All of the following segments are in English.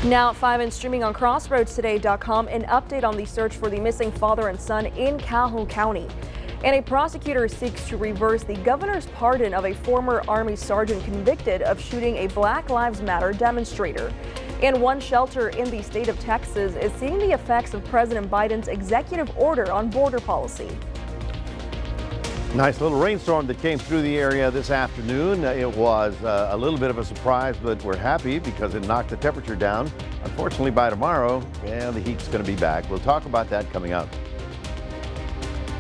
Now at 5 and streaming on crossroadstoday.com, an update on the search for the missing father and son in Calhoun County. And a prosecutor seeks to reverse the governor's pardon of a former Army sergeant convicted of shooting a Black Lives Matter demonstrator. And one shelter in the state of Texas is seeing the effects of President Biden's executive order on border policy. Nice little rainstorm that came through the area this afternoon. It was a little bit of a surprise, but we're happy because it knocked the temperature down. Unfortunately, by tomorrow, the heat's going to be back. We'll talk about that coming up.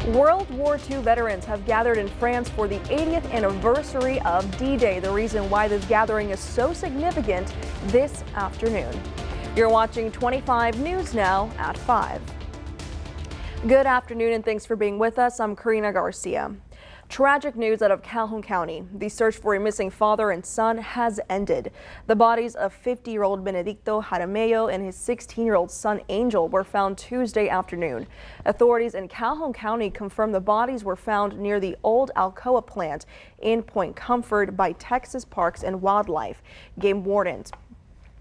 World War II veterans have gathered in France for the 80th anniversary of D-Day. The reason why this gathering is so significant this afternoon. You're watching 25 News Now at 5. Good afternoon and thanks for being with us. I'm Karina Garcia. Tragic news out of Calhoun County. The search for a missing father and son has ended. The bodies of 50-year-old Benedicto Jaramillo and his 16-year-old son Angel were found Tuesday afternoon. Authorities in Calhoun County confirmed the bodies were found near the old Alcoa plant in Point Comfort by Texas Parks and Wildlife game wardens.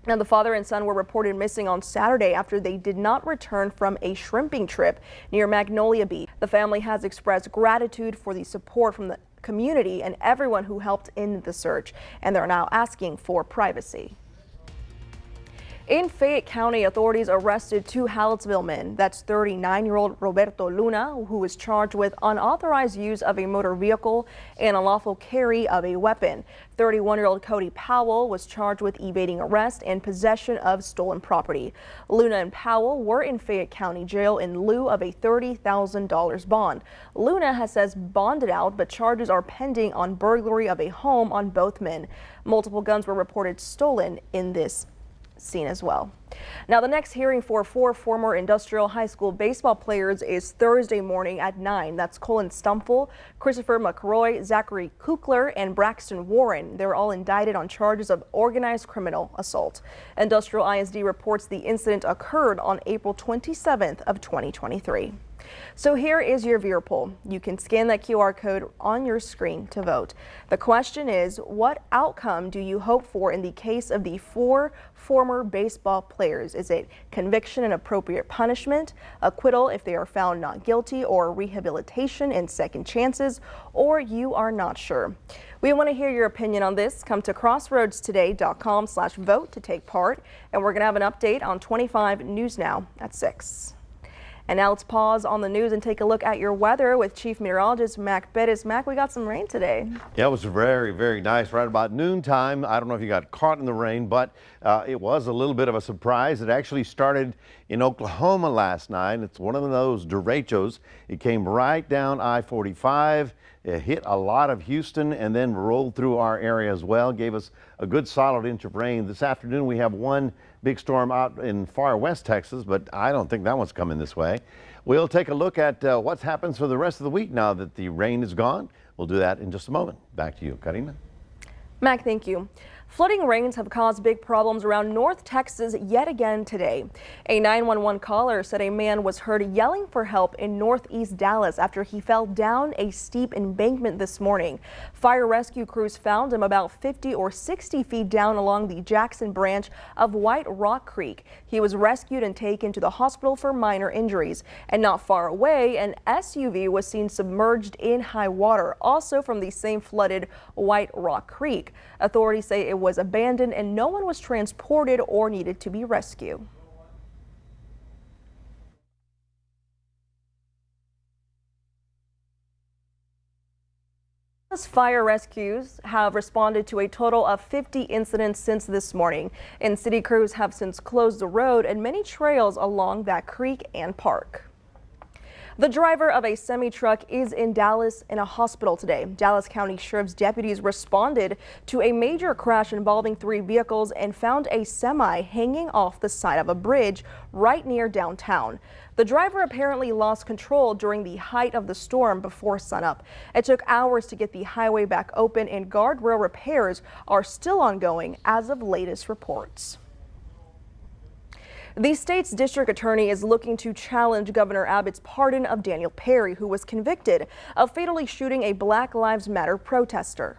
Now, the father and son were reported missing on Saturday after they did not return from a shrimping trip near Magnolia Beach. The family has expressed gratitude for the support from the community and everyone who helped in the search, and they're now asking for privacy. In Fayette County, authorities arrested two Hallettsville men. That's 39-year-old Roberto Luna, who was charged with unauthorized use of a motor vehicle and unlawful carry of a weapon. 31-year-old Cody Powell was charged with evading arrest and possession of stolen property. Luna and Powell were in Fayette County Jail in lieu of a $30,000 bond. Luna says bonded out, but charges are pending on burglary of a home on both men. Multiple guns were reported stolen in this scene as well. Now, the next hearing for four former Industrial High School baseball players is Thursday morning at 9. That's Colin Stumpfel, Christopher McRoy, Zachary Kukler, and Braxton Warren. They were all indicted on charges of organized criminal assault. Industrial ISD reports the incident occurred on April 27th of 2023. So here is your viewer poll. You can scan that QR code on your screen to vote. The question is, what outcome do you hope for in the case of the four former baseball players? Is it conviction and appropriate punishment, acquittal if they are found not guilty, or rehabilitation and second chances, or you are not sure? We want to hear your opinion on this. Come to crossroadstoday.com/vote to take part, and we're going to have an update on 25 News Now at 6. And now let's pause on the news and take a look at your weather with Chief Meteorologist Mac Bettis. Mac, we got some rain today. Yeah, it was very, very nice right about noontime. I don't know if you got caught in the rain, but it was a little bit of a surprise. It actually started in Oklahoma last night. It's one of those derechos. It came right down I-45. It hit a lot of Houston and then rolled through our area as well. Gave us a good solid inch of rain. This afternoon we have one big storm out in far west Texas, but I don't think that one's coming this way. We'll take a look at what happens for the rest of the week now that the rain is gone. We'll do that in just a moment. Back to you, Karina. Mac, thank you. Flooding rains have caused big problems around North Texas yet again today. A 911 caller said a man was heard yelling for help in northeast Dallas after he fell down a steep embankment this morning. Fire rescue crews found him about 50 or 60 feet down along the Jackson branch of White Rock Creek. He was rescued and taken to the hospital for minor injuries. And not far away, an SUV was seen submerged in high water, also from the same flooded White Rock Creek. Authorities say it was abandoned and no one was transported or needed to be rescued. Fire rescues have responded to a total of 50 incidents since this morning, and city crews have since closed the road and many trails along that creek and park. The driver of a semi-truck is in Dallas in a hospital today. Dallas County Sheriff's deputies responded to a major crash involving 3 vehicles and found a semi hanging off the side of a bridge right near downtown. The driver apparently lost control during the height of the storm before sunup. It took hours to get the highway back open, and guardrail repairs are still ongoing as of latest reports. The state's district attorney is looking to challenge Governor Abbott's pardon of Daniel Perry, who was convicted of fatally shooting a Black Lives Matter protester.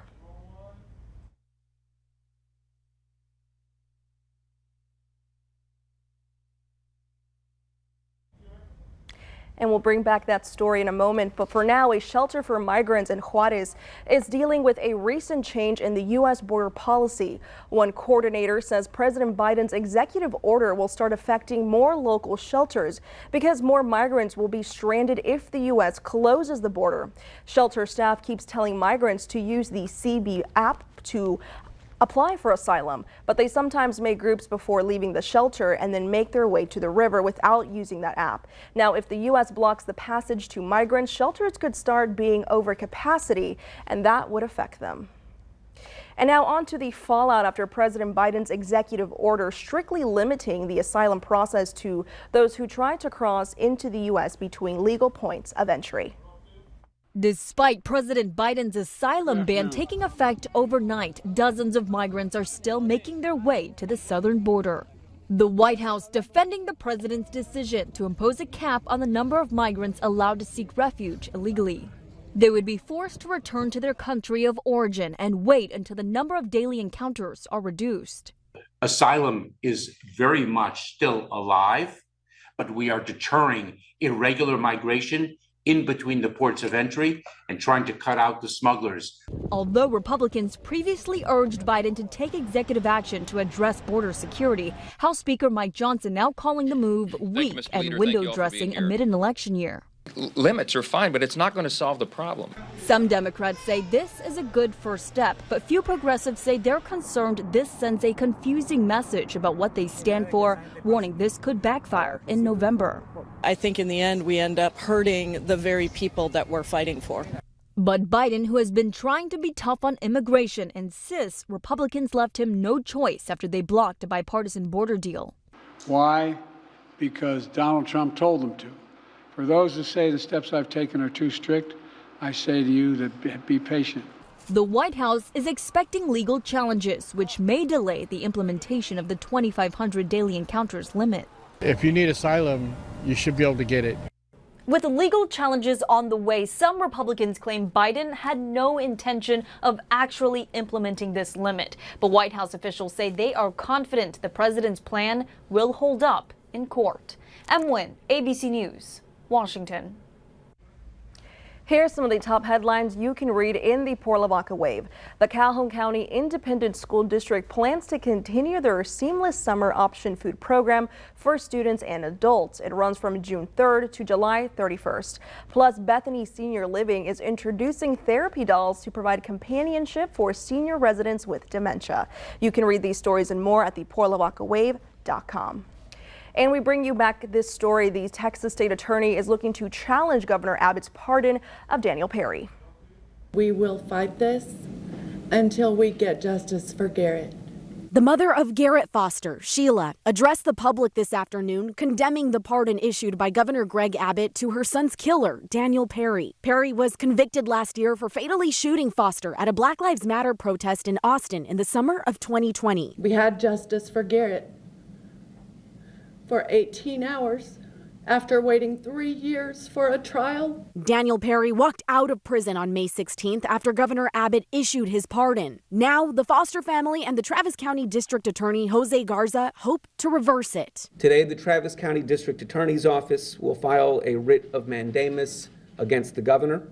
And we'll bring back that story in a moment. But for now, a shelter for migrants in Juarez is dealing with a recent change in the U.S. border policy. One coordinator says President Biden's executive order will start affecting more local shelters because more migrants will be stranded if the U.S. closes the border. Shelter staff keeps telling migrants to use the CB app to apply for asylum, but they sometimes make groups before leaving the shelter and then make their way to the river without using that app. Now, if the U.S. blocks the passage to migrants, shelters could start being over capacity, and that would affect them. And now on to the fallout after President Biden's executive order strictly limiting the asylum process to those who try to cross into the U.S. between legal points of entry. Despite President Biden's asylum ban taking effect overnight, dozens of migrants are still making their way to the southern border. The White House defending the president's decision to impose a cap on the number of migrants allowed to seek refuge illegally. They would be forced to return to their country of origin and wait until the number of daily encounters are reduced. Asylum is very much still alive, but we are deterring irregular migration in between the ports of entry and trying to cut out the smugglers. Although Republicans previously urged Biden to take executive action to address border security, House Speaker Mike Johnson now calling the move weak and window dressing amid an election year. Limits are fine, but it's not going to solve the problem. Some Democrats say this is a good first step, but few progressives say they're concerned this sends a confusing message about what they stand for, warning this could backfire in November. I think in the end we end up hurting the very people that we're fighting for. But Biden, who has been trying to be tough on immigration, insists Republicans left him no choice after they blocked a bipartisan border deal. Why? Because Donald Trump told them to. For those who say the steps I've taken are too strict, I say to you that be patient. The White House is expecting legal challenges, which may delay the implementation of the 2,500 daily encounters limit. If you need asylum, you should be able to get it. With legal challenges on the way, some Republicans claim Biden had no intention of actually implementing this limit. But White House officials say they are confident the president's plan will hold up in court. M. Wynn, ABC News, Washington. Here's some of the top headlines you can read in the Port Lavaca Wave. The Calhoun County Independent School District plans to continue their seamless summer option food program for students and adults. It runs from June 3rd to July 31st. Plus, Bethany Senior Living is introducing therapy dolls to provide companionship for senior residents with dementia. You can read these stories and more at theportlavacawave.com. And we bring you back this story. The Texas state attorney is looking to challenge Governor Abbott's pardon of Daniel Perry. We will fight this until we get justice for Garrett. The mother of Garrett Foster, Sheila, addressed the public this afternoon condemning the pardon issued by Governor Greg Abbott to her son's killer, Daniel Perry. Perry was convicted last year for fatally shooting Foster at a Black Lives Matter protest in Austin in the summer of 2020. We had justice for Garrett for 18 hours after waiting 3 years for a trial. Daniel Perry walked out of prison on May 16th after Governor Abbott issued his pardon. Now, the Foster family and the Travis County District Attorney Jose Garza hope to reverse it. Today, the Travis County District Attorney's Office will file a writ of mandamus against the governor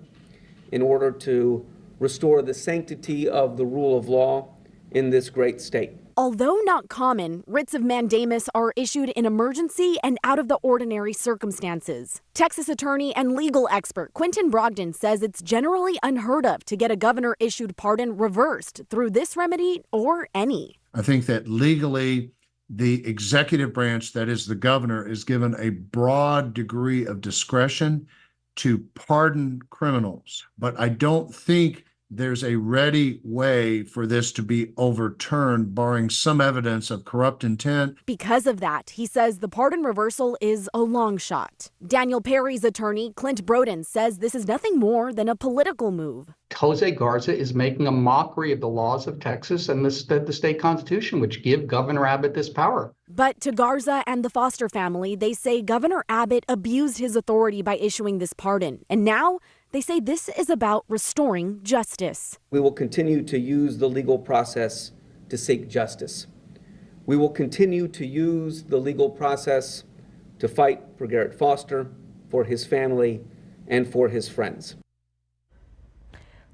in order to restore the sanctity of the rule of law in this great state. Although not common, writs of mandamus are issued in emergency and out of the ordinary circumstances. Texas attorney and legal expert Quentin Brogdon says it's generally unheard of to get a governor-issued pardon reversed through this remedy or any. I think that legally, the executive branch, that is the governor, is given a broad degree of discretion to pardon criminals. But I don't think there's a ready way for this to be overturned, barring some evidence of corrupt intent. Because of that, he says the pardon reversal is a long shot. Daniel Perry's attorney, Clint Broden, says this is nothing more than a political move. Jose Garza is making a mockery of the laws of Texas and the state constitution, which give Governor Abbott this power. But to Garza and the Foster family, they say Governor Abbott abused his authority by issuing this pardon. And now they say this is about restoring justice. We will continue to use the legal process to seek justice. We will continue to use the legal process to fight for Garrett Foster, for his family and for his friends.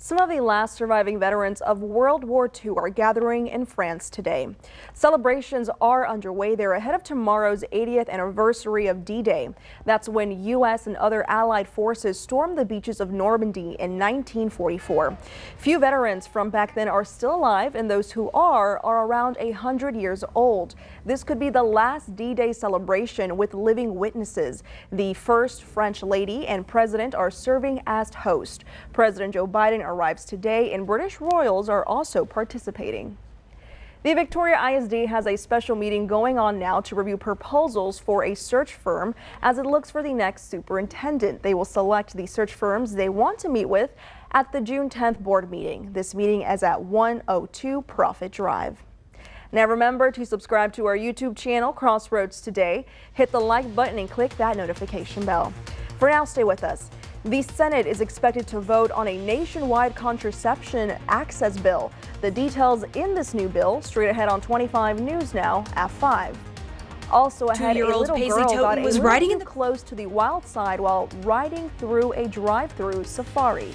Some of the last surviving veterans of World War II are gathering in France today. Celebrations are underway there ahead of tomorrow's 80th anniversary of D-Day. That's when U.S. and other Allied forces stormed the beaches of Normandy in 1944. Few veterans from back then are still alive, and those who are around 100 years old. This could be the last D-Day celebration with living witnesses. The first French lady and president are serving as host. President Joe Biden arrives today, and British royals are also participating. The Victoria ISD has a special meeting going on now to review proposals for a search firm as it looks for the next superintendent. They will select the search firms they want to meet with at the June 10th board meeting. This meeting is at 102 Prophet Drive. Now remember to subscribe to our YouTube channel, Crossroads Today. Hit the like button and click that notification bell. For now, stay with us. The Senate is expected to vote on a nationwide contraception access bill. The details in this new bill straight ahead on 25 News Now at 5. Also ahead, a little girl got a little too close to the wild side while riding through a drive-through safari.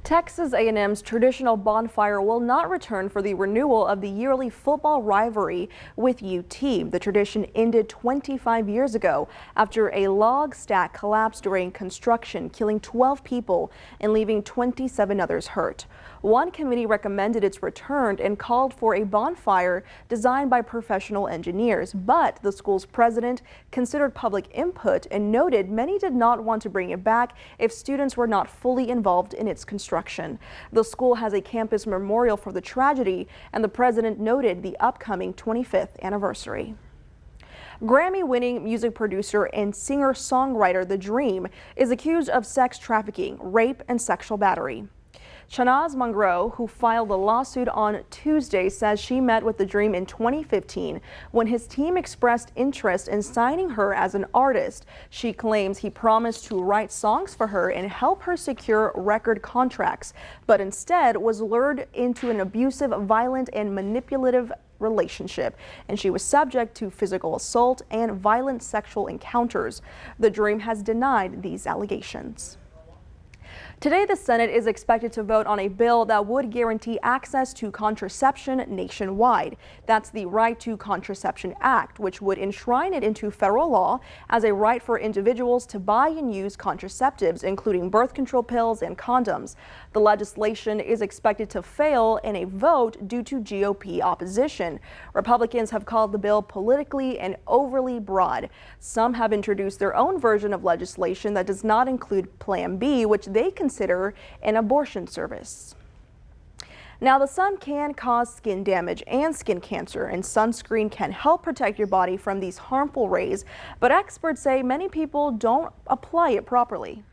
Texas A&M's traditional bonfire will not return for the renewal of the yearly football rivalry with UT. The tradition ended 25 years ago after a log stack collapsed during construction, killing 12 people and leaving 27 others hurt. One committee recommended its return and called for a bonfire designed by professional engineers, but the school's president considered public input and noted many did not want to bring it back if students were not fully involved in its construction. The school has a campus memorial for the tragedy, and the president noted the upcoming 25th anniversary. Grammy-winning music producer and singer-songwriter The Dream is accused of sex trafficking, rape, and sexual battery. Shanaz Monroe, who filed the lawsuit on Tuesday, says she met with The Dream in 2015 when his team expressed interest in signing her as an artist. She claims he promised to write songs for her and help her secure record contracts, but instead was lured into an abusive, violent, and manipulative relationship, and she was subject to physical assault and violent sexual encounters. The Dream has denied these allegations. Today, the Senate is expected to vote on a bill that would guarantee access to contraception nationwide. That's the Right to Contraception Act, which would enshrine it into federal law as a right for individuals to buy and use contraceptives, including birth control pills and condoms. The legislation is expected to fail in a vote due to GOP opposition. Republicans have called the bill politically and overly broad. Some have introduced their own version of legislation that does not include Plan B, which they consider an abortion service. Now, the sun can cause skin damage and skin cancer, and sunscreen can help protect your body from these harmful rays, but experts say many people don't apply it properly.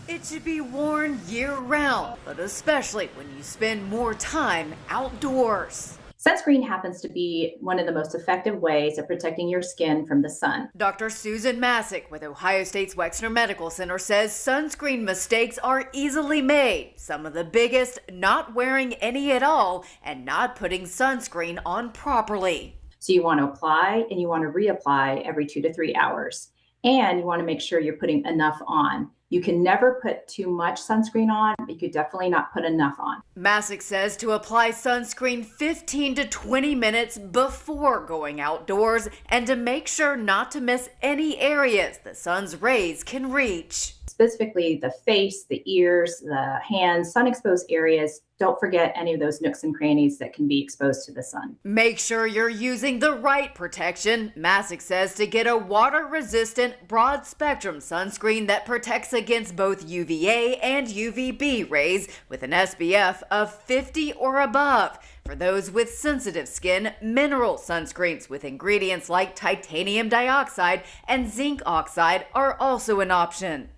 It should be worn year-round, but especially when you spend more time outdoors. Sunscreen happens to be one of the most effective ways of protecting your skin from the sun. Dr. Susan Masick with Ohio State's Wexner Medical Center says sunscreen mistakes are easily made. Some of the biggest, not wearing any at all and not putting sunscreen on properly. So you want to apply and you want to reapply every 2 to 3 hours. And you want to make sure you're putting enough on. You can never put too much sunscreen on, but you could definitely not put enough on. Masick says to apply sunscreen 15 to 20 minutes before going outdoors and to make sure not to miss any areas the sun's rays can reach. Specifically the face, the ears, the hands, sun-exposed areas. Don't forget any of those nooks and crannies that can be exposed to the sun. Make sure you're using the right protection. Masick says to get a water-resistant, broad-spectrum sunscreen that protects against both UVA and UVB rays with an SPF of 50 or above. For those with sensitive skin, mineral sunscreens with ingredients like titanium dioxide and zinc oxide are also an option.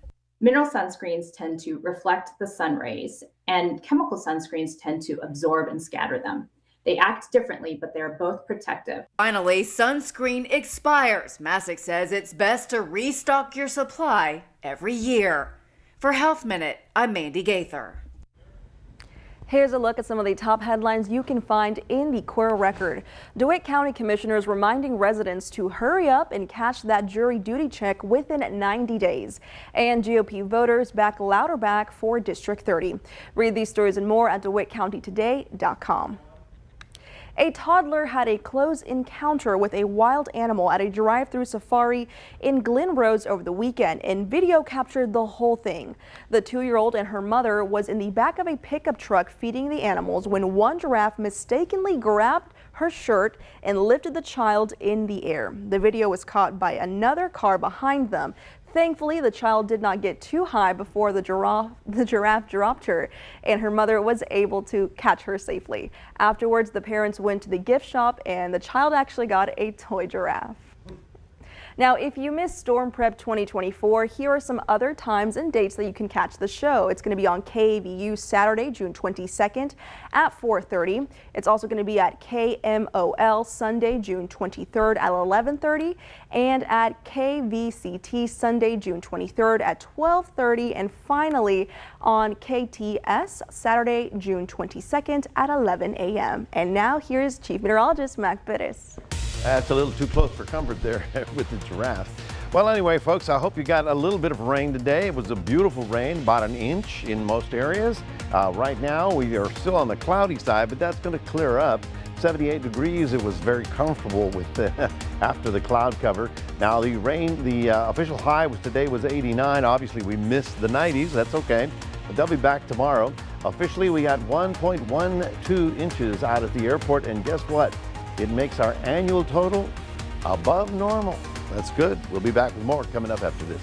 Mineral sunscreens tend to reflect the sun rays, and chemical sunscreens tend to absorb and scatter them. They act differently, but they're both protective. Finally, sunscreen expires. Masick says it's best to restock your supply every year. For Health Minute, I'm Mandy Gaither. Here's a look at some of the top headlines you can find in the Courier Record. DeWitt County commissioners reminding residents to hurry up and cash that jury duty check within 90 days. And GOP voters back Louderback for District 30. Read these stories and more at DeWittCountyToday.com. A toddler had a close encounter with a wild animal at a drive-through safari in Glen Rose over the weekend, and video captured the whole thing. The 2-year-old and her mother was in the back of a pickup truck feeding the animals when one giraffe mistakenly grabbed her shirt and lifted the child in the air. The video was caught by another car behind them. Thankfully, the child did not get too high before the giraffe dropped her, and her mother was able to catch her safely. Afterwards, the parents went to the gift shop, and the child actually got a toy giraffe. Now, if you missed Storm Prep 2024, here are some other times and dates that you can catch the show. It's going to be on KVU Saturday, June 22nd at 4:30. It's also going to be at KMOL Sunday, June 23rd at 11:30, and at KVCT Sunday, June 23rd at 12:30, and finally on KTS Saturday, June 22nd at 11 a.m. And now here's Chief Meteorologist Mac Perez. That's a little too close for comfort there with the giraffe. Well, anyway, folks, I hope you got a little bit of rain today. It was a beautiful rain, about an inch in most areas. Right now, we are still on the cloudy side, but that's going to clear up. 78 degrees. It was very comfortable with after the cloud cover. Now, the rain, the official high today was 89. Obviously, we missed the 90s. That's okay, but they'll be back tomorrow. Officially, we got 1.12 inches out at the airport, and guess what? It makes our annual total above normal. That's good. We'll be back with more coming up after this.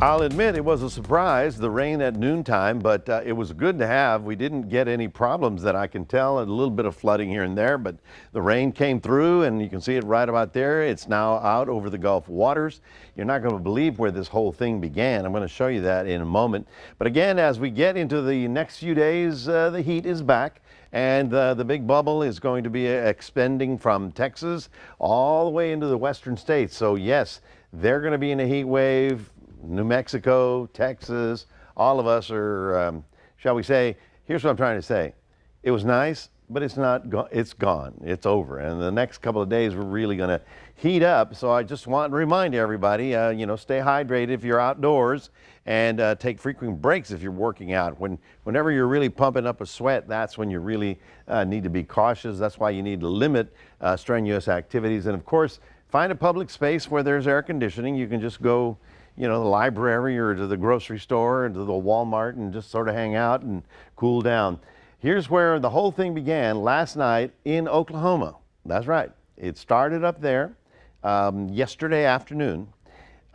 I'll admit it was a surprise, the rain at noontime, but it was good to have. We didn't get any problems that I can tell, a little bit of flooding here and there, but the rain came through and you can see it right about there. It's now out over the Gulf waters. You're not going to believe where this whole thing began. I'm going to show you that in a moment. But again, as we get into the next few days, the heat is back. And the big bubble is going to be expanding from Texas all the way into the western states. So yes, they're going to be in a heat wave. New Mexico, Texas, all of us are, shall we say, here's what I'm trying to say. It was nice, but it's not, it's gone, it's over. And the next couple of days, we're really gonna heat up. So I just want to remind everybody, you know, stay hydrated if you're outdoors and take frequent breaks if you're working out. Whenever you're really pumping up a sweat, that's when you really need to be cautious. That's why you need to limit strenuous activities. And of course, find a public space where there's air conditioning. You can just go, you know, the library or to the grocery store or to the Walmart and just sort of hang out and cool down. Here's where the whole thing began last night in Oklahoma. That's right. It started up there yesterday afternoon,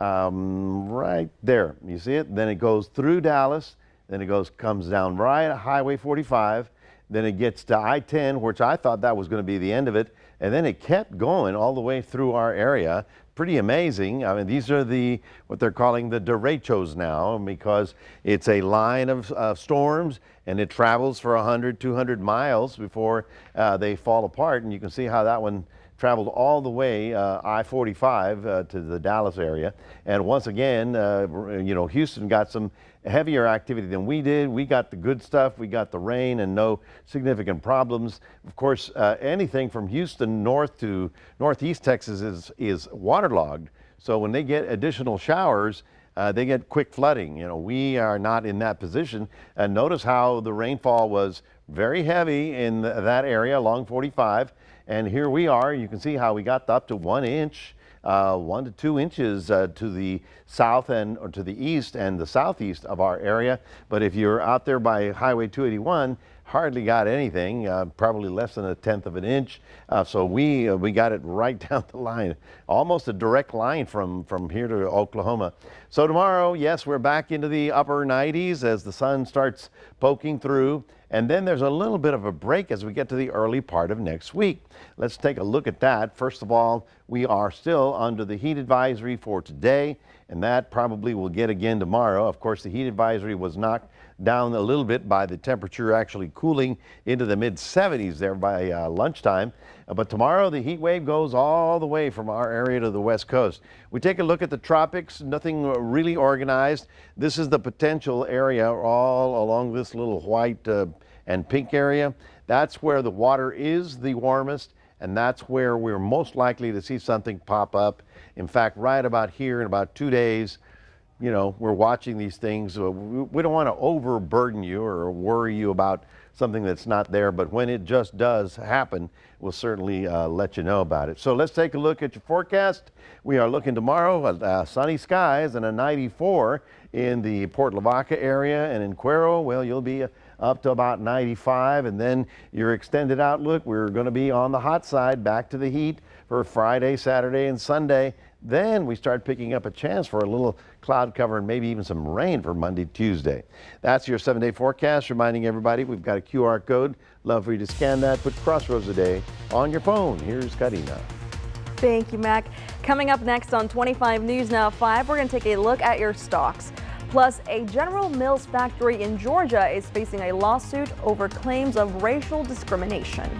right there. You see it? Then it goes through Dallas. Then it comes down right at Highway 45. Then it gets to I-10, which I thought that was going to be the end of it. And then it kept going all the way through our area. Pretty amazing. I mean, these are what they're calling the derechos now, because it's a line of storms and it travels for 100, 200 miles before they fall apart. And you can see how that one traveled all the way I-45 to the Dallas area. And once again, you know, Houston got some heavier activity than we did. We got the good stuff. We got the rain and no significant problems. Of course, anything from Houston north to northeast Texas is waterlogged. So when they get additional showers, they get quick flooding. You know, we are not in that position. And notice how the rainfall was very heavy in that area along 45. And here we are. You can see how we got up to 1 inch. 1 to 2 inches to the south or to the east and the southeast of our area. But if you're out there by Highway 281, hardly got anything, probably less than 1/10 of an inch. So we got it right down the line, almost a direct line from here to Oklahoma. So tomorrow, yes, we're back into the upper 90s as the sun starts poking through. And then there's a little bit of a break as we get to the early part of next week. Let's take a look at that. First of all, we are still under the heat advisory for today, and that probably will get again tomorrow. Of course, the heat advisory was knocked down a little bit by the temperature actually cooling into the mid-70s there by lunchtime. But tomorrow the heat wave goes all the way from our area to the west coast. We take a look at the tropics, nothing really organized. This is the potential area all along this little white and pink area. That's where the water is the warmest, and that's where we're most likely to see something pop up. In fact, right about here in about 2 days, you know, we're watching these things. We don't want to overburden you or worry you about something that's not there, but when it just does happen, we'll certainly let you know about it. So let's take a look at your forecast. We are looking tomorrow at sunny skies and a 94 in the Port Lavaca area, and in Cuero, well, you'll be up to about 95, and then your extended outlook, we're going to be on the hot side, back to the heat for Friday, Saturday, and Sunday. Then we start picking up a chance for a little cloud cover and maybe even some rain for Monday, Tuesday. That's your 7-day forecast, reminding everybody we've got a QR code. Love for you to scan that, put Crossroads a day on your phone. Here's Karina. Thank you, Mac. Coming up next on 25 News Now 5, we're going to take a look at your stocks. Plus, a General Mills factory in Georgia is facing a lawsuit over claims of racial discrimination.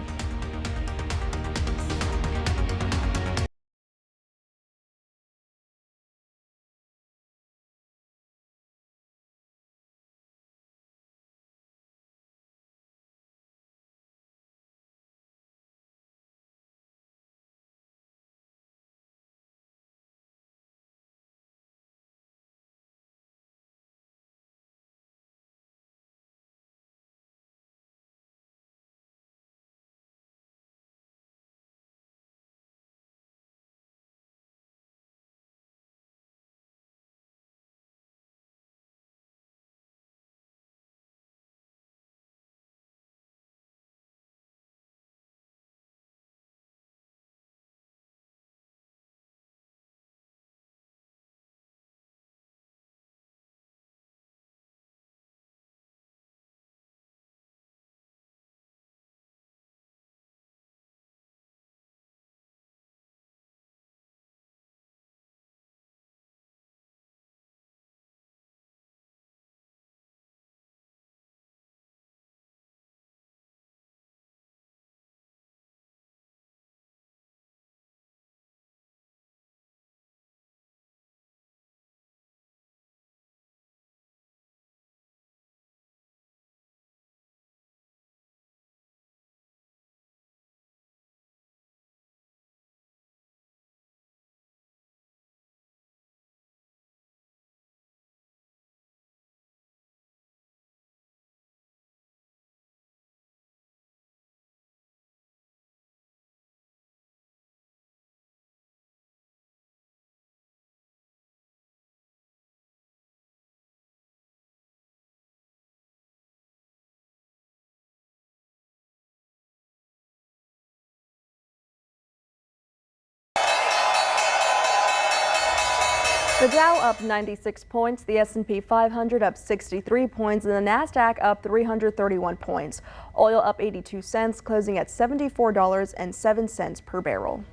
The Dow up 96 points, the S&P 500 up 63 points, and the Nasdaq up 331 points. Oil up 82 cents, closing at $74.07 per barrel.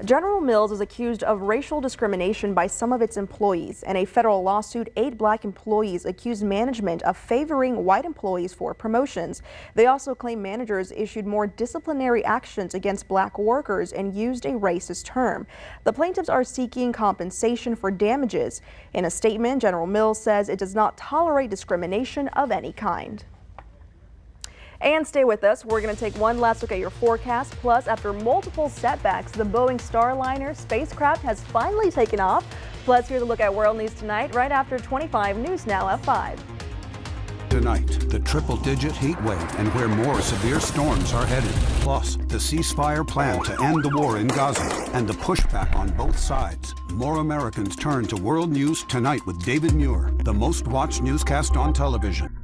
General Mills is accused of racial discrimination by some of its employees. In a federal lawsuit, 8 black employees accused management of favoring white employees for promotions. They also claim managers issued more disciplinary actions against black workers and used a racist term. The plaintiffs are seeking compensation for damages. In a statement, General Mills says it does not tolerate discrimination of any kind. And stay with us. We're going to take one last look at your forecast. Plus, after multiple setbacks, the Boeing Starliner spacecraft has finally taken off. Plus, here's a look at world news tonight, right after 25 News Now at 5. Tonight, the triple-digit heat wave and where more severe storms are headed. Plus, the ceasefire plan to end the war in Gaza and the pushback on both sides. More Americans turn to World News Tonight with David Muir, the most-watched newscast on television.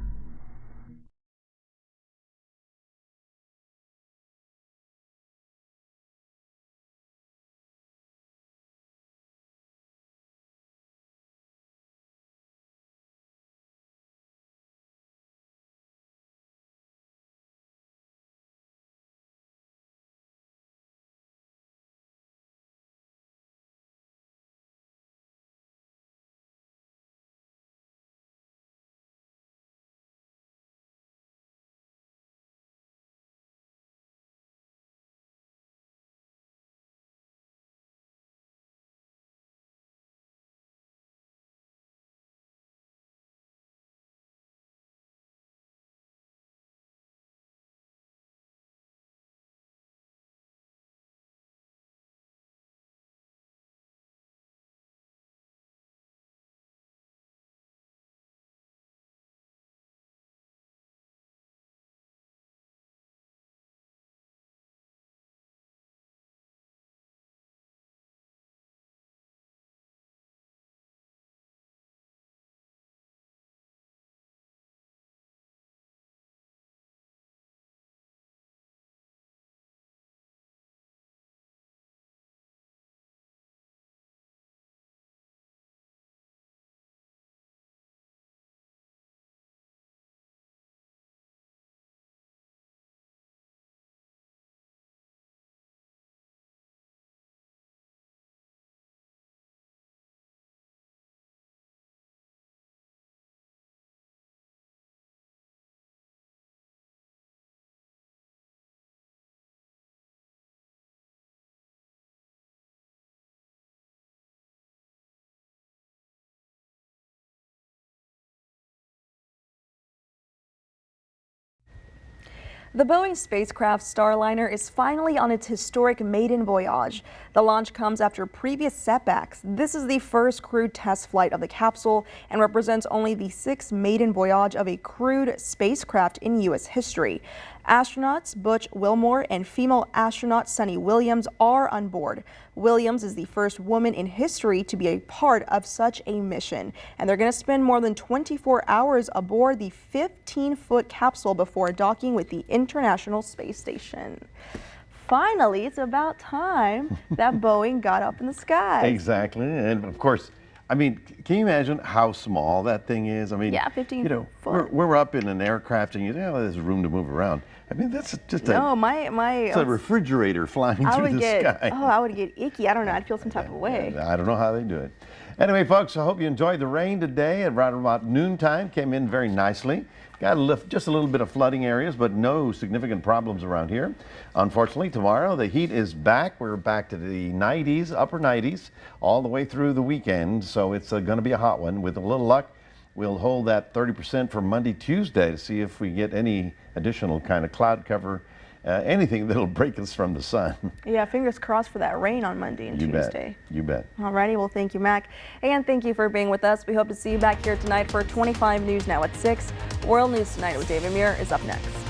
The Boeing spacecraft Starliner is finally on its historic maiden voyage. The launch comes after previous setbacks. This is the first crewed test flight of the capsule and represents only the 6th maiden voyage of a crewed spacecraft in U.S. history. Astronauts Butch Wilmore and female astronaut Sunny Williams are on board. Williams is the first woman in history to be a part of such a mission, and they're going to spend more than 24 hours aboard the 15-foot capsule before docking with the International Space Station. Finally, it's about time that Boeing got up in the sky. Exactly, and of course, I mean, can you imagine how small that thing is? I mean, yeah, 15 foot. We're up in an aircraft and there's room to move around. I mean, that's just it's a refrigerator flying through the sky. Oh, I would get icky. I don't know. I'd feel some type of way. I don't know how they do it. Anyway, folks, I hope you enjoyed the rain today. At right about noontime, came in very nicely. Got just a little bit of flooding areas, but no significant problems around here. Unfortunately, tomorrow the heat is back. We're back to the 90s, upper 90s, all the way through the weekend. So it's going to be a hot one. With a little luck, we'll hold that 30% for Monday, Tuesday to see if we get any additional kind of cloud cover, anything that'll break us from the sun. Yeah, fingers crossed for that rain on Monday and Tuesday. You bet. Alrighty, well, thank you, Mac. And thank you for being with us. We hope to see you back here tonight for 25 News Now at 6. World News Tonight with David Muir is up next.